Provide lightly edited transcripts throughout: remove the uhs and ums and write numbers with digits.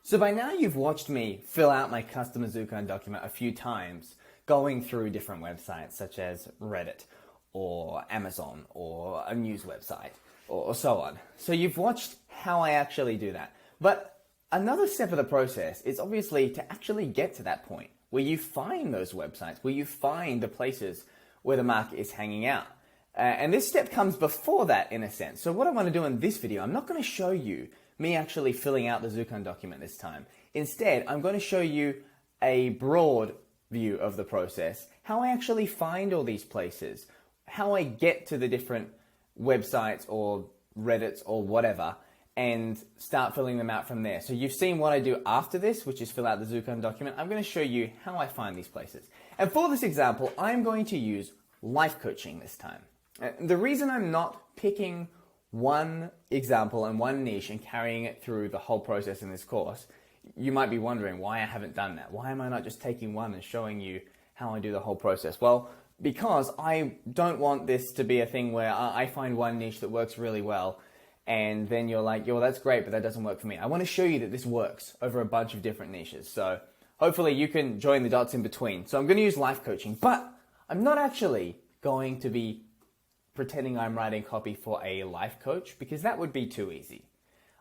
So by now you've watched me fill out my custom Azucon document a few times, going through different websites such as Reddit or Amazon or a news website or so on. So you've watched how I actually do that. But another step of the process is obviously to actually get to that point where you find those websites, where you find the places where the market is hanging out. And this step comes before that in a sense. So what I want to do in this video, I'm not going to show you me actually filling out the Azucon document this time. Instead, I'm going to show you a broad view of the process, how I actually find all these places, how I get to the different websites or Reddits or whatever, and start filling them out from there. So you've seen what I do after this, which is fill out the Azucon document. I'm going to show you how I find these places. And for this example, I'm going to use life coaching this time. The reason I'm not picking one example and one niche and carrying it through the whole process in this course, you might be wondering why I haven't done that. Why am I not just taking one and showing you how I do the whole process? Well, because I don't want this to be a thing where I find one niche that works really well and then you're like, yo, that's great, but that doesn't work for me. I want to show you that this works over a bunch of different niches. So hopefully you can join the dots in between. So I'm going to use life coaching, but I'm not actually going to be pretending I'm writing copy for a life coach because that would be too easy.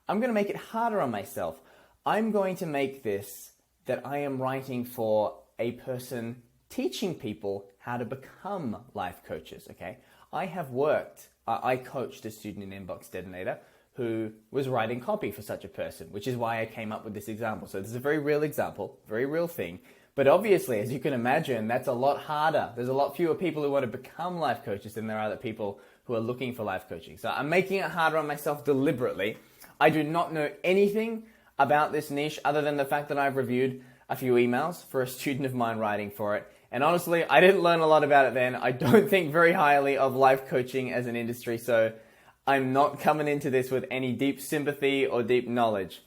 I'm going to make it harder on myself. I'm going to make this that I am writing for a person teaching people how to become life coaches, okay? I coached a student in Inbox Detonator who was writing copy for such a person, which is why I came up with this example. So this is a very real example, very real thing. But obviously, as you can imagine, that's a lot harder. There's a lot fewer people who want to become life coaches than there are other people who are looking for life coaching. So I'm making it harder on myself deliberately. I do not know anything about this niche other than the fact that I've reviewed a few emails for a student of mine writing for it. And honestly, I didn't learn a lot about it then. I don't think very highly of life coaching as an industry, so I'm not coming into this with any deep sympathy or deep knowledge.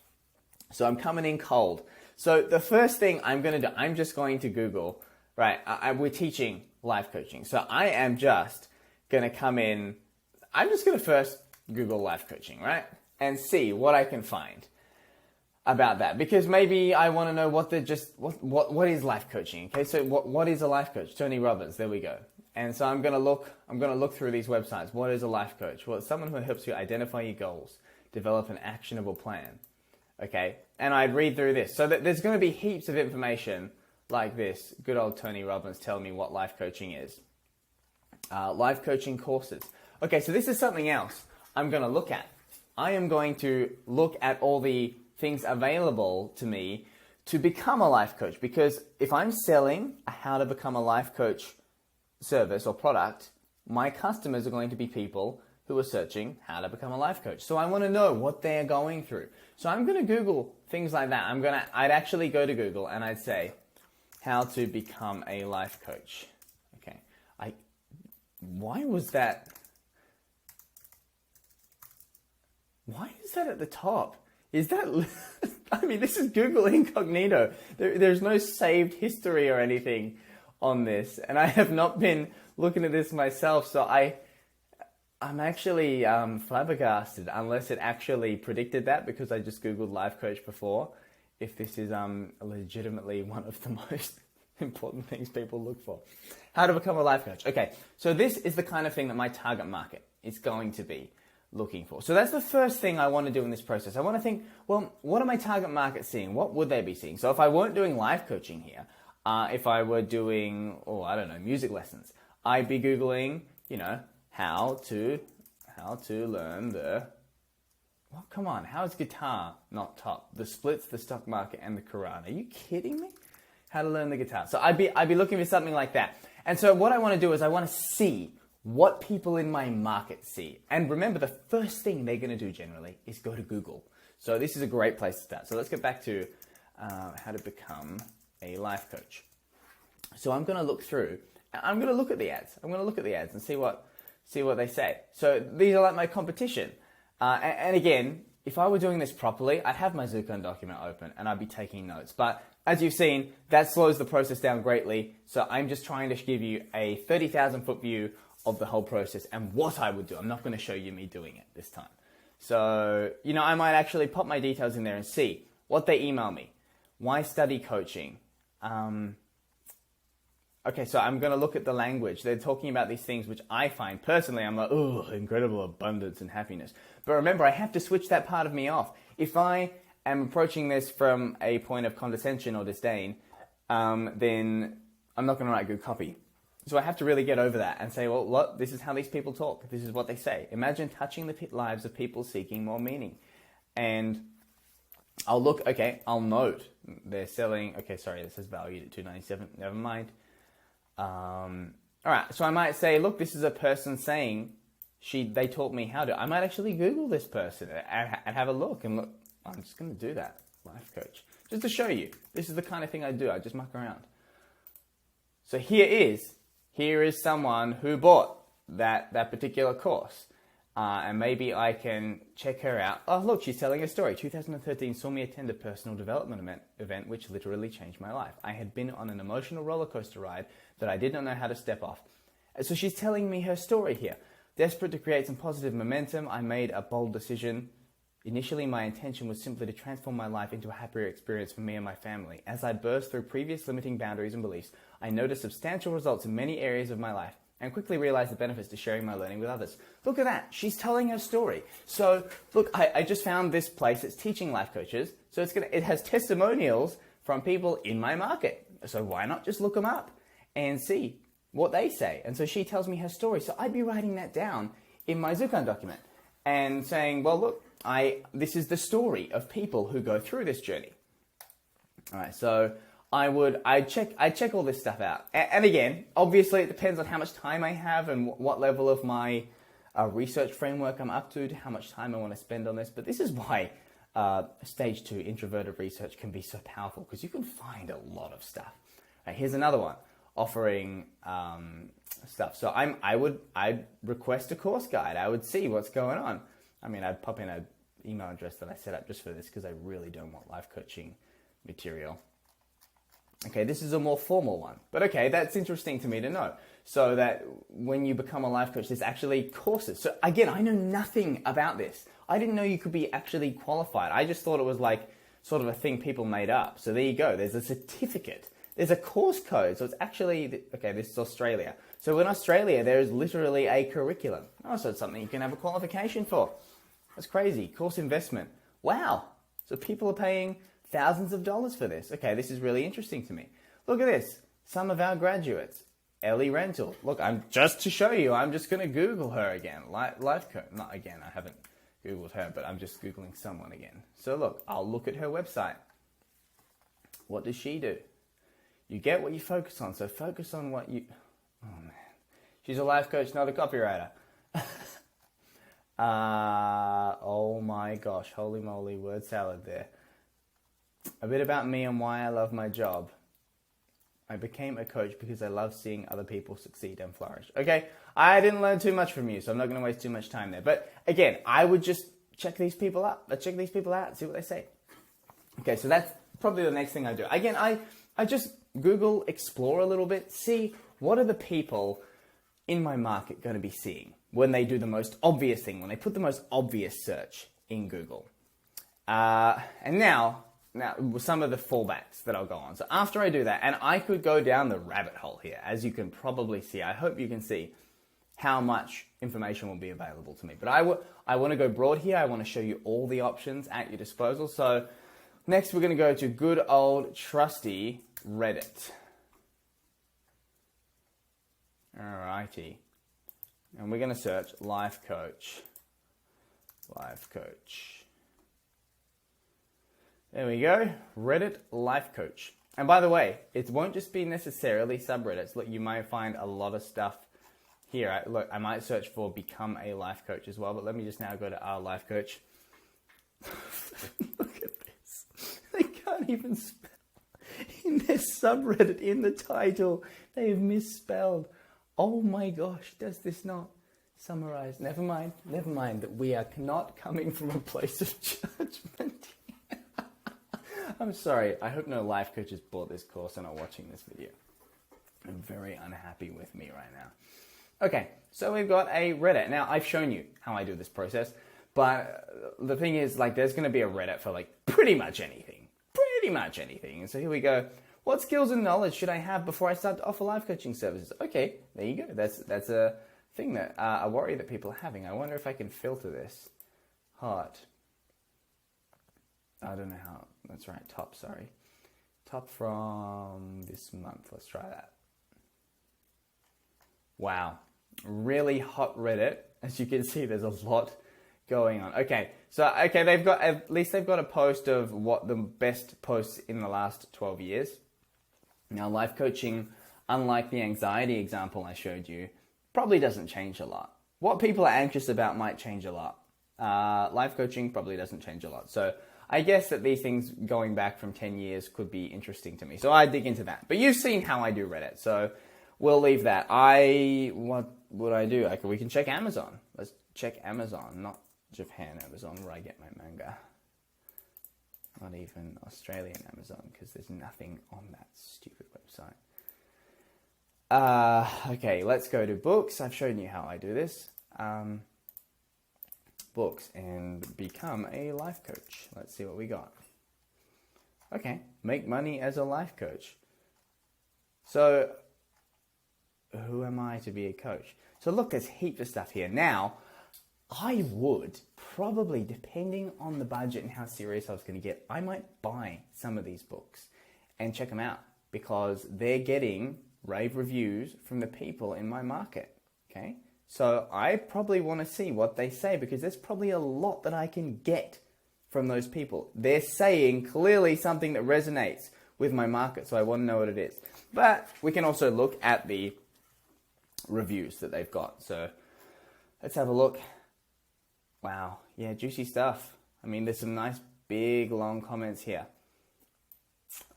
So I'm coming in cold. So the first thing I'm going to do, I'm just going to Google, right, we're teaching life coaching. So I am just going to come in, I'm just going to first Google life coaching, right, and see what I can find about that. Because maybe I want to know what is life coaching, okay? So what is a life coach? Tony Robbins, there we go. And so I'm going to look through these websites. What is a life coach? Well, it's someone who helps you identify your goals, develop an actionable plan. Okay, and I'd read through this. So there's going to be heaps of information like this. Good old Tony Robbins telling me what life coaching is. Life coaching courses. Okay, so this is something else I'm going to look at. I am going to look at all the things available to me to become a life coach. Because if I'm selling a how to become a life coach service or product, my customers are going to be people who are searching how to become a life coach. So I want to know what they're going through. So I'm going to Google things like that. I'd actually go to Google and I'd say, how to become a life coach. Okay. Why is that at the top? Is that, I mean, this is Google Incognito. There's no saved history or anything on this. And I have not been looking at this myself. So I'm actually flabbergasted, unless it actually predicted that because I just Googled life coach before, if this is legitimately one of the most important things people look for. How to become a life coach. Okay, so this is the kind of thing that my target market is going to be looking for. So that's the first thing I want to do in this process. I want to think, well, what are my target market seeing? What would they be seeing? So if I weren't doing life coaching here, if I were doing, music lessons, I'd be Googling, how to learn how is guitar not top? The splits, the stock market, and the Quran. Are you kidding me? How to learn the guitar. So I'd be looking for something like that. And so what I want to do is I want to see what people in my market see. And remember, the first thing they're going to do generally is go to Google. So this is a great place to start. So let's get back to how to become a life coach. So I'm going to look through. I'm going to look at the ads. I'm going to look at the ads and see what they say. So these are like my competition. And again, if I were doing this properly, I'd have my Azucon document open and I'd be taking notes. But as you've seen, that slows the process down greatly. So I'm just trying to give you a 30,000 foot view of the whole process and what I would do. I'm not going to show you me doing it this time. So, I might actually pop my details in there and see what they email me. Why study coaching? Okay, so I'm going to look at the language. They're talking about these things which I find personally, I'm like, oh, incredible abundance and happiness. But remember, I have to switch that part of me off. If I am approaching this from a point of condescension or disdain, then I'm not going to write good copy. So I have to really get over that and say, well, look, this is how these people talk. This is what they say. Imagine touching the lives of people seeking more meaning. And I'll look, okay, I'll note they're selling, okay, sorry, this is valued at $297, never mind. All right, so I might say, look, this is a person saying they taught me how to. I might actually Google this person and have a look and look. I'm just going to do that, life coach, just to show you. This is the kind of thing I do. I just muck around. So here is someone who bought that particular course. And maybe I can check her out. Oh, look, she's telling a story. 2013 saw me attend a personal development event which literally changed my life. I had been on an emotional roller coaster ride that I did not know how to step off. So she's telling me her story here. Desperate to create some positive momentum, I made a bold decision. Initially, my intention was simply to transform my life into a happier experience for me and my family. As I burst through previous limiting boundaries and beliefs, I noticed substantial results in many areas of my life and quickly realized the benefits to sharing my learning with others. Look at that. She's telling her story. So, look, I just found this place that's teaching life coaches. So it has testimonials from people in my market. So why not just look them up and see what they say? And so she tells me her story. So I'd be writing that down in my Zukan document and saying, well, look, this is the story of people who go through this journey. All right, so I check all this stuff out. And again, obviously it depends on how much time I have and what level of my research framework I'm up to how much time I want to spend on this. But this is why stage 2 introverted research can be so powerful, because you can find a lot of stuff. Right, here's another one offering stuff. So I'd request a course guide. I would see what's going on. I mean, I'd pop in an email address that I set up just for this because I really don't want life coaching material. Okay, this is a more formal one. But okay, that's interesting to me to know. So that when you become a life coach, there's actually courses. So again, I know nothing about this. I didn't know you could be actually qualified. I just thought it was like sort of a thing people made up. So there you go. There's a certificate. There's a course code. So it's actually, okay, this is Australia. So in Australia, there is literally a curriculum. Oh, so it's something you can have a qualification for. That's crazy. Course investment. Wow. So people are paying thousands of dollars for this. Okay, this is really interesting to me. Look at this. Some of our graduates. Ellie Rental. Look, I'm just to show you, I'm just going to Google her again. Life coach. Not again, I haven't Googled her, but I'm just Googling someone again. So look, I'll look at her website. What does she do? You get what you focus on. So focus on what you... Oh, man. She's a life coach, not a copywriter. Oh, my gosh. Holy moly, word salad there. A bit about me and why I love my job. I became a coach because I love seeing other people succeed and flourish. Okay, I didn't learn too much from you, so I'm not going to waste too much time there. But again, I would just check these people out. Let's check these people out and see what they say. Okay, so that's probably the next thing I do. Again, I just Google, explore a little bit, see what are the people in my market going to be seeing when they do the most obvious thing, when they put the most obvious search in Google. And now some of the fallbacks that I'll go on. So after I do that, and I could go down the rabbit hole here, as you can probably see. I hope you can see how much information will be available to me. But I want to go broad here. I want to show you all the options at your disposal. So next we're going to go to good old trusty Reddit. Alrighty. And we're going to search life coach. Life coach. There we go, Reddit life coach. And by the way, it won't just be necessarily subreddits. Look, you might find a lot of stuff here. Look, I might search for become a life coach as well, but let me just now go to our life coach. Look at this. They can't even spell in their subreddit, in the title. They've misspelled. Oh my gosh, does this not summarize? Never mind that we are not coming from a place of judgment. I'm sorry, I hope no life coaches bought this course and are watching this video. I'm very unhappy with me right now. Okay, so we've got a Reddit. Now, I've shown you how I do this process, but the thing is, like, there's going to be a Reddit for, like, pretty much anything. much anything. And so here we go. What skills and knowledge should I have before I start to offer life coaching services? Okay, there you go. That's a thing that a worry that people are having. I wonder if I can filter this. Hot. I don't know how. That's right. Top. Sorry. Top from this month. Let's try that. Wow. Really hot Reddit. As you can see, there's a lot going on. Okay. So, they've got, at least they've got a post of what the best posts in the last 12 years. Now, life coaching, unlike the anxiety example I showed you, probably doesn't change a lot. What people are anxious about might change a lot. Life coaching probably doesn't change a lot. So I guess that these things going back from 10 years could be interesting to me. So I dig into that. But you've seen how I do Reddit. So we'll leave that. What would I do? We can check Amazon. Let's check Amazon, not Japan Amazon where I get my manga. Not even Australian Amazon, because there's nothing on that stupid website. Okay, let's go to books. I've shown you how I do this. Books and become a life coach. Let's see what we got. Okay, make money as a life coach. So, who am I to be a coach? So look, there's heaps of stuff here. Now, I would probably, depending on the budget and how serious I was going to get, I might buy some of these books and check them out because they're getting rave reviews from the people in my market. Okay, so I probably want to see what they say because there's probably a lot that I can get from those people. They're saying clearly something that resonates with my market, so I want to know what it is. But we can also look at the reviews that they've got. So let's have a look. Wow, yeah, juicy stuff. I mean, there's some nice big long comments here.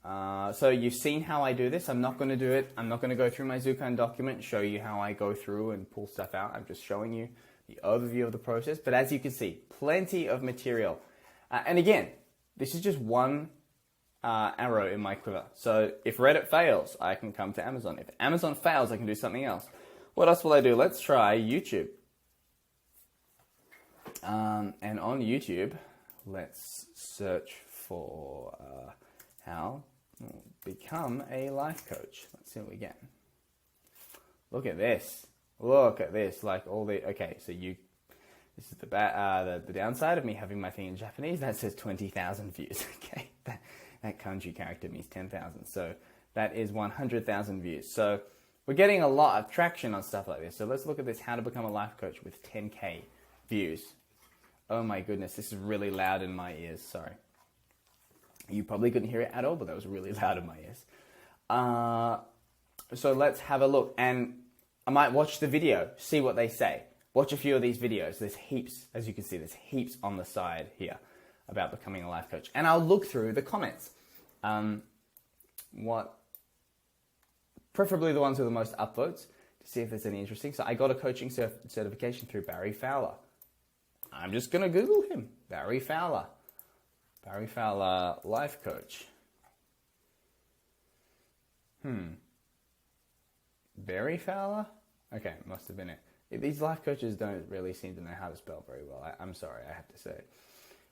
So you've seen how I do this. I'm not going to do it. I'm not going to go through my Zukan document, show you how I go through and pull stuff out. I'm just showing you the overview of the process. But as you can see, plenty of material. And again, this is just one arrow in my quiver. So if Reddit fails, I can come to Amazon. If Amazon fails, I can do something else. What else will I do? Let's try YouTube. And on YouTube, let's search for how become a life coach. Let's see what we get. Look at this. Look at this. Like all the, okay, so this is the downside of me having my thing in Japanese. That says 20,000 views. Okay, that kanji character means 10,000. So that is 100,000 views. So we're getting a lot of traction on stuff like this. So let's look at this, how to become a life coach with 10K views. Oh my goodness, this is really loud in my ears, sorry. You probably couldn't hear it at all, but that was really loud in my ears. So let's have a look, and I might watch the video, see what they say. Watch a few of these videos. There's heaps, as you can see, there's heaps on the side here about becoming a life coach. And I'll look through the comments. Preferably the ones with the most upvotes, to see if there's any interesting. So I got a coaching certification through Barry Fowler. I'm just going to Google him. Barry Fowler. Barry Fowler, life coach. Barry Fowler? Okay, must have been it. These life coaches don't really seem to know how to spell very well. I'm sorry, I have to say.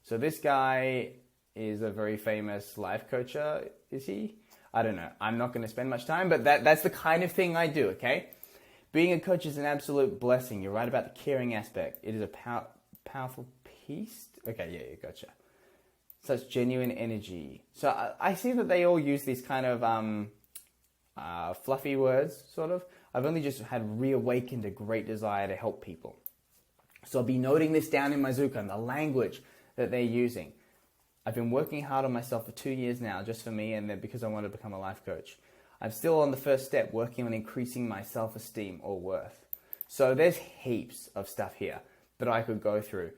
So this guy is a very famous life coach, is he? I don't know. I'm not going to spend much time, but that's the kind of thing I do, okay? Being a coach is an absolute blessing. You're right about the caring aspect. It is a powerful piece. Okay, yeah, gotcha. Such genuine energy. So I see that they all use these kind of fluffy words, sort of. I've only just had reawakened a great desire to help people. So I'll be noting this down in my Zukan, the language that they're using. I've been working hard on myself for 2 years now, just for me, and then because I want to become a life coach. I'm still on the first step, working on increasing my self-esteem or worth. So there's heaps of stuff here that I could go through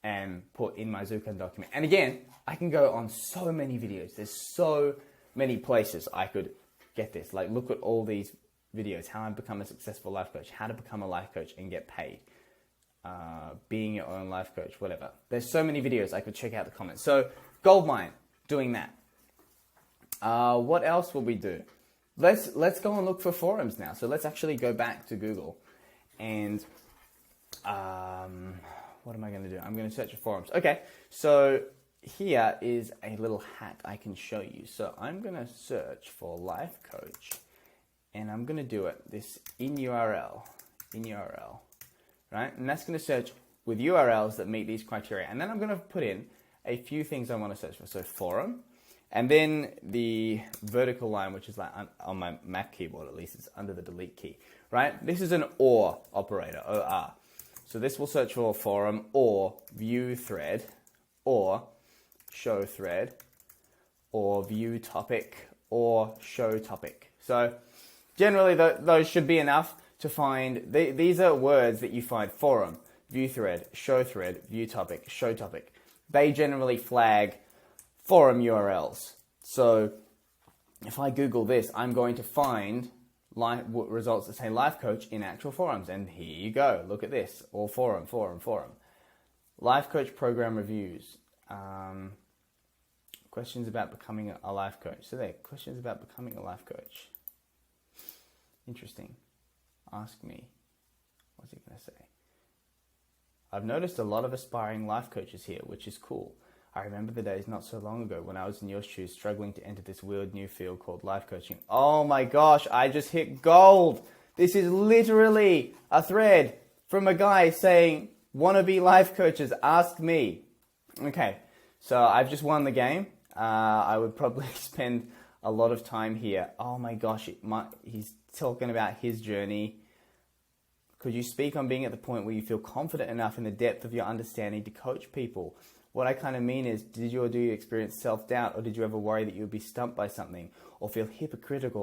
and put in my Zukan document. And again, I can go on so many videos. There's so many places I could get this. Like, look at all these videos, how I become a successful life coach, how to become a life coach and get paid, being your own life coach, whatever. There's so many videos I could check out the comments. So goldmine, doing that. What else will we do? Let's go and look for forums now. So let's actually go back to Google and what am I going to do? I'm going to search for forums. Okay, so here is a little hack I can show you. So I'm going to search for life coach, and I'm going to do it this in URL, right? And that's going to search with URLs that meet these criteria. And then I'm going to put in a few things I want to search for. So forum, and then the vertical line, which is like on my Mac keyboard, at least it's under the delete key, right? This is an OR operator, OR. So this will search for forum or view thread or show thread or view topic or show topic. So generally those should be enough to find. These are words that you find: forum, view thread, view topic, show topic. They generally flag forum URLs. So if I Google this, I'm going to find results that say life coach in actual forums. And here you go. Look at this. All forum. Life coach program reviews. Questions about becoming a life coach. So there, questions about becoming a life coach. Interesting. Ask me. What's he going to say? I've noticed a lot of aspiring life coaches here, which is cool. I remember the days not so long ago when I was in your shoes struggling to enter this weird new field called life coaching. Oh my gosh, I just hit gold. This is literally a thread from a guy saying, wannabe life coaches, ask me. Okay, so I've just won the game. I would probably spend a lot of time here. Oh my gosh, he's talking about his journey. Could you speak on being at the point where you feel confident enough in the depth of your understanding to coach people? What I kind of mean is, did you or do you experience self-doubt, or did you ever worry that you would be stumped by something, or feel hypocritical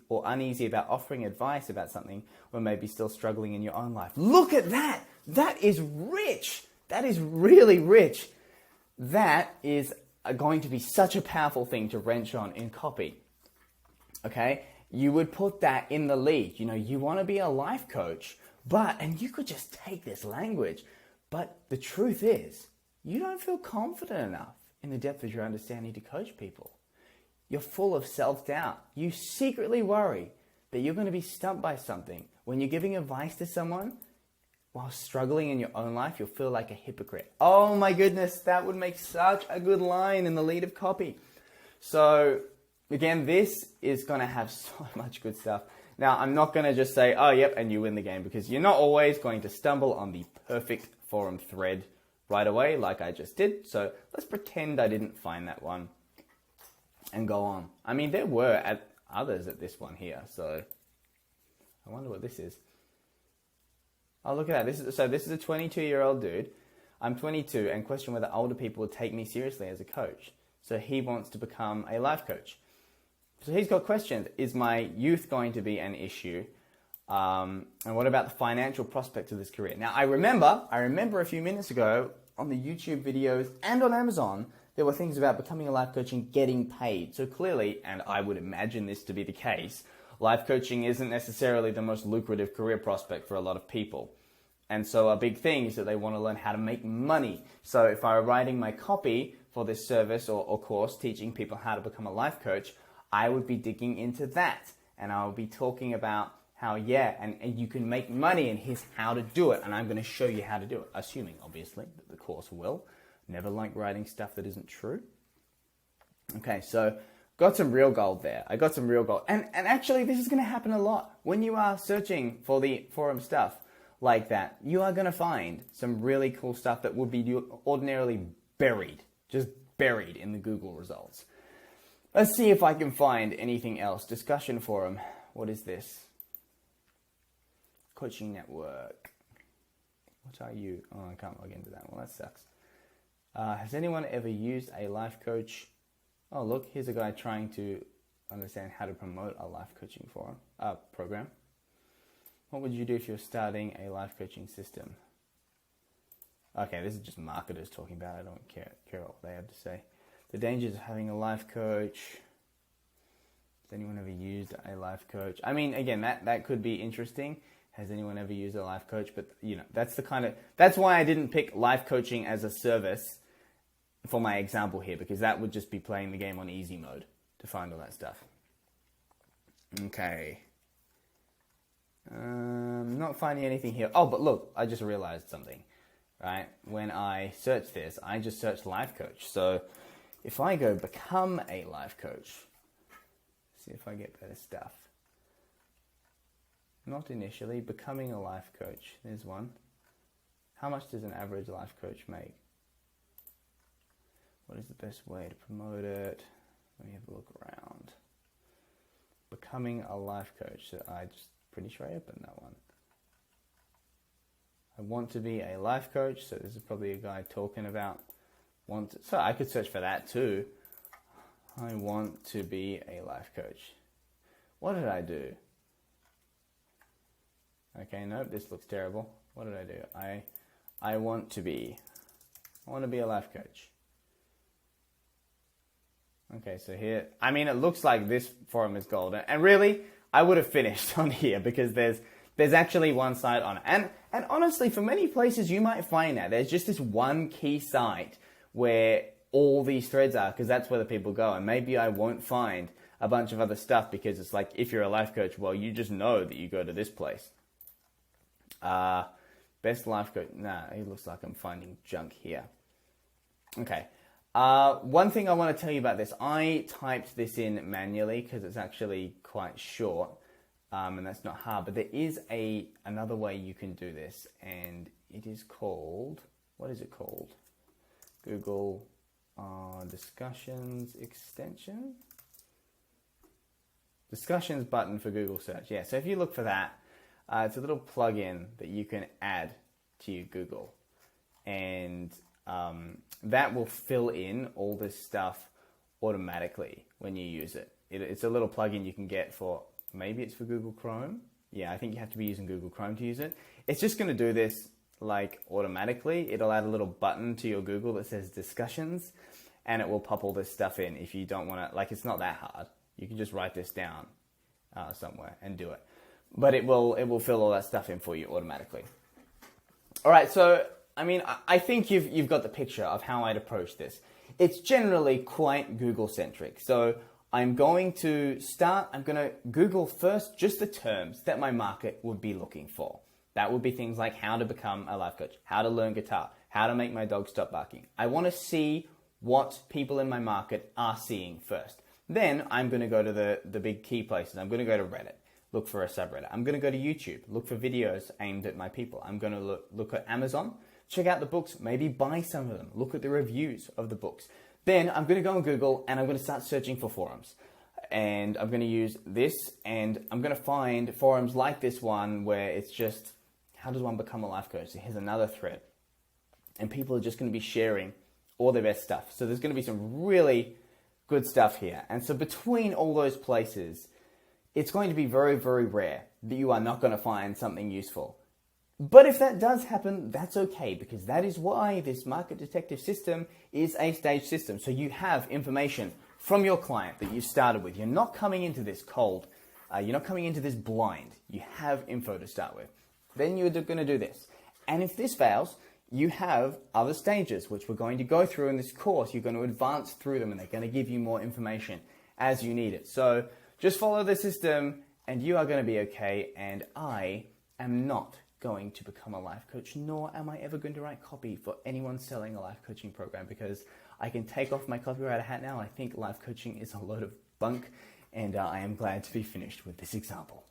or uneasy about offering advice about something when maybe still struggling in your own life? Look at that! That is rich! That is really rich. That is going to be such a powerful thing to wrench on in copy. Okay? You would put that in the lead. You know, you want to be a life coach, and you could just take this language, but the truth is, you don't feel confident enough in the depth of your understanding to coach people. You're full of self-doubt. You secretly worry that you're going to be stumped by something. When you're giving advice to someone while struggling in your own life, you'll feel like a hypocrite. Oh my goodness, that would make such a good line in the lead of copy. So again, this is going to have so much good stuff. Now, I'm not going to just say, oh, yep, and you win the game, because you're not always going to stumble on the perfect forum thread right away, like I just did. So let's pretend I didn't find that one and go on. I mean, there were others at this one here, so I wonder what this is. Oh, look at that. This is a 22-year-old dude. I'm 22 and question whether older people would take me seriously as a coach. So he wants to become a life coach. So he's got questions. Is my youth going to be an issue? And what about the financial prospects of this career? Now, I remember a few minutes ago on the YouTube videos and on Amazon, there were things about becoming a life coach and getting paid. So clearly, and I would imagine this to be the case, life coaching isn't necessarily the most lucrative career prospect for a lot of people. And so a big thing is that they want to learn how to make money. So if I were writing my copy for this service or course teaching people how to become a life coach, I would be digging into that. And I would be talking about how, and you can make money, and here's how to do it. And I'm going to show you how to do it, assuming, obviously, that the course will. Never like writing stuff that isn't true. Okay, so got some real gold there. I got some real gold. And actually, this is going to happen a lot. When you are searching for the forum stuff like that, you are going to find some really cool stuff that would be ordinarily buried, just buried in the Google results. Let's see if I can find anything else. Discussion forum. What is this? Coaching network. What are you? Oh, I can't log into that. Well, that sucks. Has anyone ever used a life coach? Oh, look, here's a guy trying to understand how to promote a life coaching forum program. What would you do if you're starting a life coaching system? Okay, this is just marketers talking about it. I don't care what they have to say. The dangers of having a life coach. Has anyone ever used a life coach? I mean, again, that could be interesting. Has anyone ever used a life coach? But, that's why I didn't pick life coaching as a service for my example here, because that would just be playing the game on easy mode to find all that stuff. Okay. Not finding anything here. Oh, but look, I just realized something. right? When I search this, I just search life coach. So if I go become a life coach, see if I get better stuff. Not initially, becoming a life coach. There's one. How much does an average life coach make? What is the best way to promote it? Let me have a look around. Becoming a life coach. So I just pretty sure I opened that one. I want to be a life coach. So this is probably a guy talking about so I could search for that too. I want to be a life coach. What did I do? Okay, nope, this looks terrible. What did I do? I want to be a life coach. Okay, so here, I mean, it looks like this forum is golden. And really, I would have finished on here because there's actually one site on it. And honestly, for many places, you might find that there's just this one key site where all these threads are, because that's where the people go. And maybe I won't find a bunch of other stuff because it's like, if you're a life coach, well, you just know that you go to this place. Best life coach. Nah, it looks like I'm finding junk here. Okay. One thing I want to tell you about this, I typed this in manually because it's actually quite short, and that's not hard, but there is another way you can do this, and it is called, what is it called? Google Discussions extension? Discussions button for Google search. Yeah, so if you look for that, it's a little plugin that you can add to your Google, and that will fill in all this stuff automatically when you use it. It's a little plugin you can get for, maybe it's for Google Chrome. Yeah, I think you have to be using Google Chrome to use it. It's just going to do this like automatically. It'll add a little button to your Google that says discussions, and it will pop all this stuff in if you don't want to, like, it's not that hard. You can just write this down somewhere and do it. But it will fill all that stuff in for you automatically. All right, so I mean, I think you've got the picture of how I'd approach this. It's generally quite Google-centric. So I'm going to Google first just the terms that my market would be looking for. That would be things like how to become a life coach, how to learn guitar, how to make my dog stop barking. I want to see what people in my market are seeing first. Then I'm going to go to the big key places. I'm going to go to Reddit, look for a subreddit. I'm going to go to YouTube, look for videos aimed at my people. I'm going to look at Amazon, check out the books, maybe buy some of them, look at the reviews of the books. Then I'm going to go on Google and I'm going to start searching for forums. And I'm going to use this, and I'm going to find forums like this one where it's just, how does one become a life coach? So here's another thread. And people are just going to be sharing all their best stuff. So there's going to be some really good stuff here. And so between all those places, it's going to be very, very rare that you are not going to find something useful. But if that does happen, that's okay, because that is why this market detective system is a stage system. So you have information from your client that you started with. You're not coming into this cold. You're not coming into this blind. You have info to start with. Then you're going to do this. And if this fails, you have other stages, which we're going to go through in this course. You're going to advance through them, and they're going to give you more information as you need it. So just follow the system, and you are going to be okay. And I am not going to become a life coach, nor am I ever going to write copy for anyone selling a life coaching program, because I can take off my copyright hat now. I think life coaching is a load of bunk, and I am glad to be finished with this example.